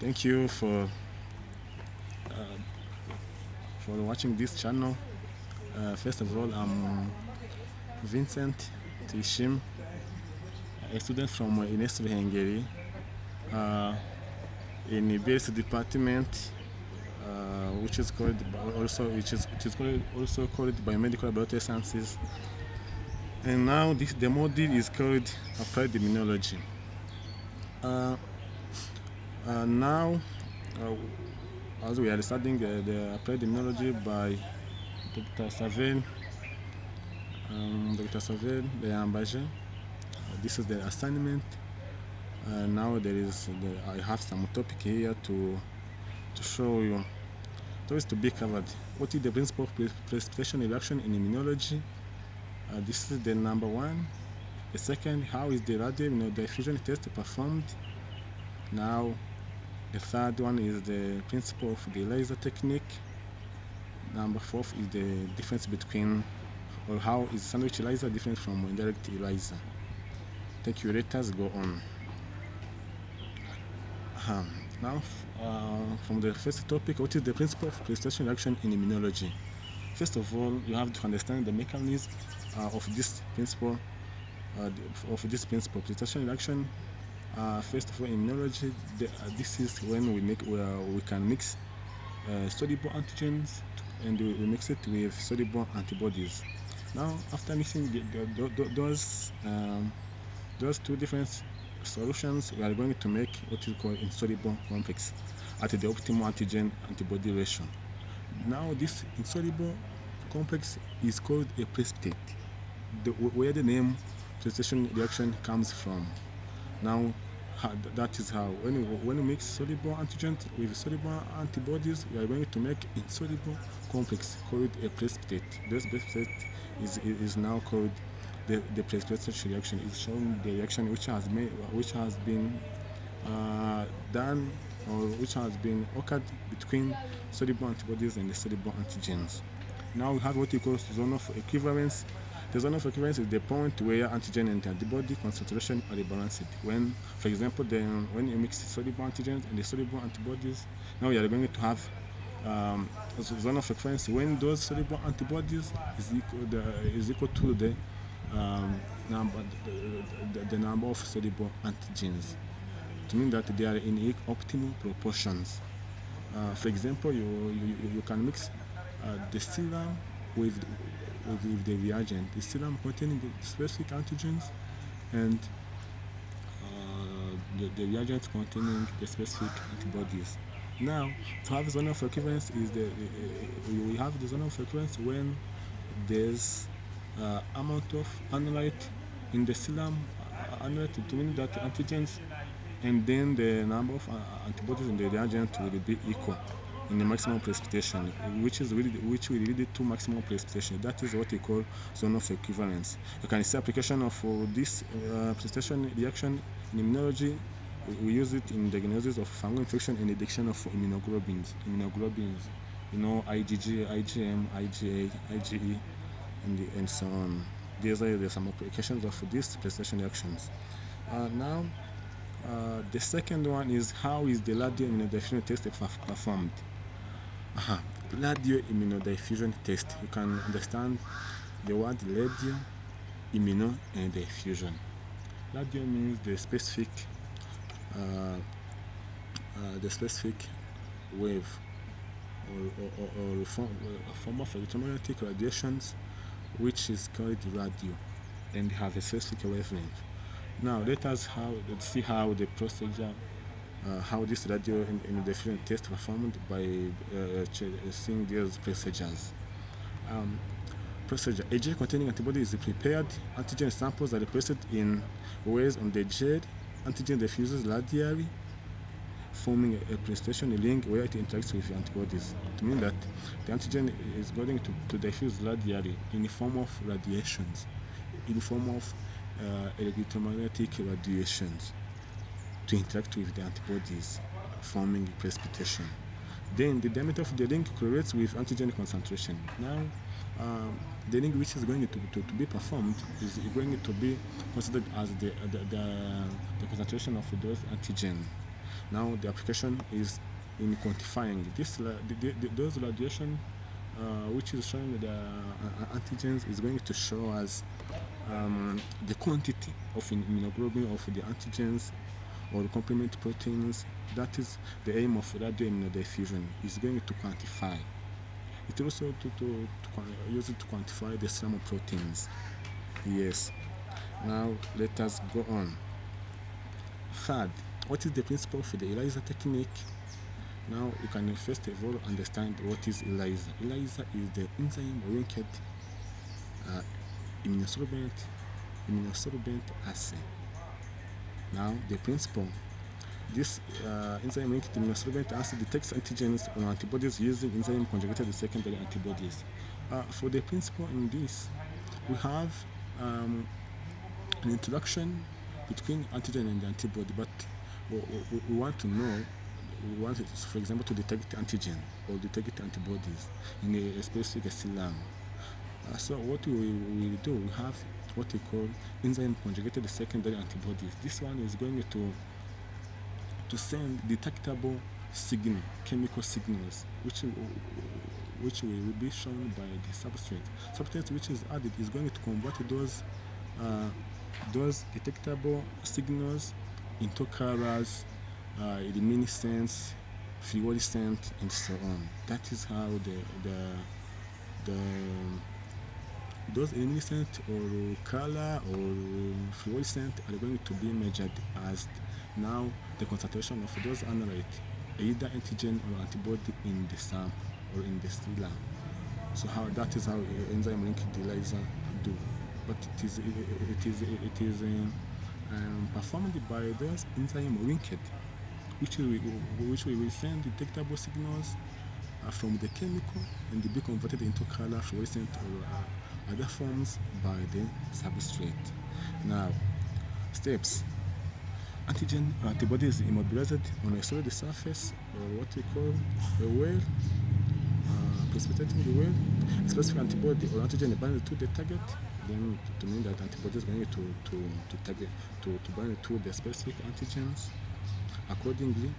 Thank you for watching this channel. First of all, I'm Vincent Tishim, a student from University Hungary in the BS department, which is called called Biomedical Laboratory Sciences. And now the module is called Applied Immunology. Now, as we are studying the Applied Immunology by Dr. Savel Leambaje. This is the assignment. Now I have some topic here to show you. Topics to be covered. What is the principle of precipitation reaction in immunology? This is the number one. The second, how is the radioimmunodiffusion test performed? Now, the third one is the principle of the ELISA technique. Number four is the difference between, or how is sandwich ELISA different from indirect ELISA. Thank you. Let us go on. Now, from the first topic, what is the principle of precipitation reaction in immunology? First of all, you have to understand the mechanism of this principle. Precipitation reaction. First of all, in immunology, this is when we can mix soluble antigens and we mix it with soluble antibodies. Now, after mixing those two different solutions, we are going to make what is called insoluble complex at the optimal antigen-antibody ratio. Now, this insoluble complex is called a precipitate, where the name precipitation reaction comes from. Now, that is how when we mix soluble antigens with soluble antibodies, we are going to make insoluble complex called a precipitate. This precipitate is now called the precipitation reaction. Is showing the reaction which has been done, or which has been occurred between soluble antibodies and the soluble antigens. Now we have what we call zone of equivalence. The zone of equivalence is the point where antigen and antibody concentration are balanced. When, for example, when you mix soluble antigens and the soluble antibodies, now you are going to have zone of equivalence when those soluble antibodies is equal to the number of soluble antigens, to mean that they are in optimal proportions. For example, you can mix the serum with the reagent, the serum containing specific antigens and the reagent containing the specific antibodies. Now, to have zone of equivalence we have the zone of equivalence when there's amount of analyte in the serum, analyte, to mean that antigens and then the number of antibodies in the reagent will be equal in the maximum precipitation, which will lead to maximum precipitation. That is what we call zone of equivalence. You can see application of this precipitation reaction in immunology. We use it in diagnosis of fungal infection and detection of immunoglobulins. You know, IgG, IgM, IgA, IgE, and so on. These are some applications of these precipitation reactions. Now, the second one is how is the radioimmunodiffusion test performed? Radioimmunodiffusion test. You can understand the word radio, immuno, and diffusion. Radio means the specific wave or form of electromagnetic radiations, which is called radio and have a specific wavelength. Now let us see how the procedure, how this radioimmunodiffusion test performed by seeing these procedures. Procedure: a gel containing antibody is prepared. Antigen samples are placed in ways on the gel. Antigen diffuses radially, forming a precipitation ring where it interacts with the antibodies. To mean that the antigen is going to diffuse radially in the form of radiations, in the form of electromagnetic radiations, to interact with the antibodies, forming precipitation. Then the diameter of the ring correlates with antigen concentration. Now, the ring which is going to be performed is going to be considered as the concentration of those antigen. Now the application is in quantifying this. Those radiation, which is showing the antigens, is going to show us the quantity of immunoglobulin of the antigens or the complement proteins. That is the aim of radioimmunodiffusion, is going to quantify. It also use it to quantify the serum proteins. Yes. Now let us go on. Third, what is the principle for the ELISA technique? Now you can first of all understand what is ELISA. ELISA is the enzyme-linked immunosorbent assay. Now the principle. This enzyme-linked immunosorbent assay detects antigens or antibodies using enzyme-conjugated secondary antibodies. For the principle in this, we have an interaction between antigen and antibody, but we want to know, we want it, for example, to detect antigen or detect antibodies in a specific serum. So what we do, we have what we call enzyme-conjugated secondary antibodies. This one is going to send detectable signal, chemical signals, which will be shown by the substrate. Substrate which is added is going to convert those detectable signals into colors, luminescence, fluorescent, and so on. That is how those luminescent or color or fluorescent are going to be measured as now the concentration of those analytes, either antigen or antibody in the sample or in the serum. So that is how enzyme-linked ELISA do. But it is performed by those enzyme-linked, which we will send detectable signals from the chemical and be converted into color, fluorescent, or other forms by the substrate. Now, steps. Antigen or antibody is immobilized on a solid surface, or what we call a well, precipitating the well. A specific antibody or antigen binds to the target, then to mean that antibody is going to bind to the specific antigens accordingly,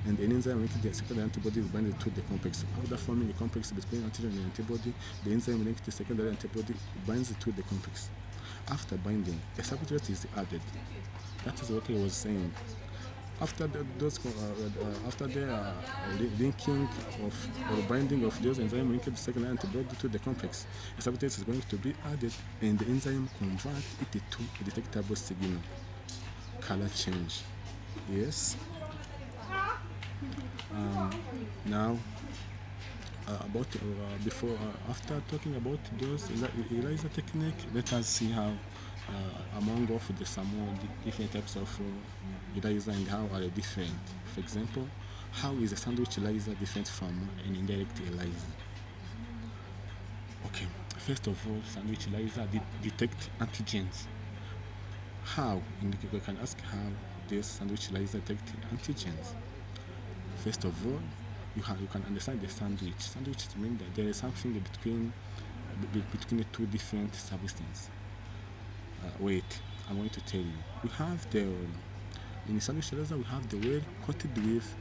and an enzyme linked the secondary antibody is bound to the complex. After forming a complex between antigen and antibody, the enzyme linked the secondary antibody binds to the complex. After binding, a substrate is added. That is what I was saying. After the linking of or binding of those enzyme linked secondary antibody to the complex, a substrate is going to be added, and the enzyme convert it to a detectable signal, color change. Yes. Now, after talking about those ELISA technique, let us see how among of the some different types of ELISA and how are they different. For example, how is a sandwich ELISA different from an indirect ELISA? Okay, first of all, sandwich ELISA detect antigens. How? We can ask how this sandwich ELISA detect antigens. First of all, you can understand the sandwich. Sandwich means that there is something between the two different substances. Wait, I'm going to tell you. We have in the sandwich ELISA, we have the well coated with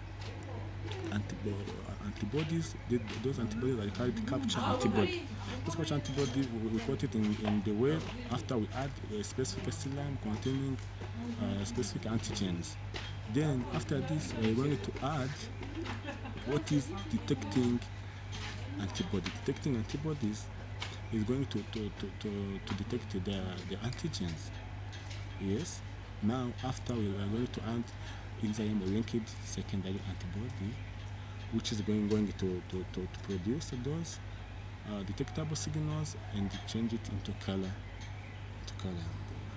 antibodies. Those antibodies are called capture antibody. Those capture antibody we put it in the well after we add a specific serum containing specific antigens. Then after this, we're going to add what is detecting antibody. Detecting antibodies is going to detect the antigens. Yes. Now after we are going to add enzyme-linked secondary antibody, which is going to produce those detectable signals and change it into color.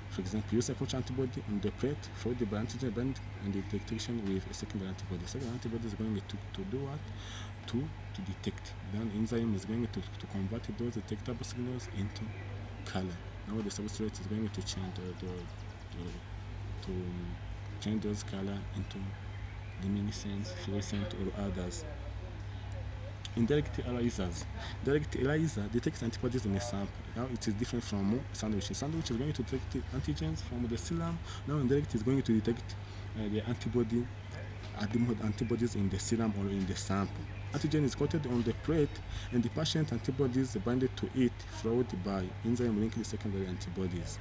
For example, use a culture antibody on the plate for the antigen band and the detection with a secondary antibody. Secondary antibody is going to do what? To detect. Then enzyme is going to convert those detectable signals into color. Now the substrate is going to change to change those color into luminescent, fluorescent, or others. Indirect ELISAs. Direct ELISA detects antibodies in a sample. Now it is different from sandwich. Sandwich is going to detect antigens from the serum. Now indirect is going to detect the antibody antibodies in the serum or in the sample. Antigen is coated on the plate, and the patient antibodies binded to it, followed by enzyme linked secondary antibodies.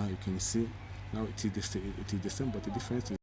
You can see now it is the same, but the difference is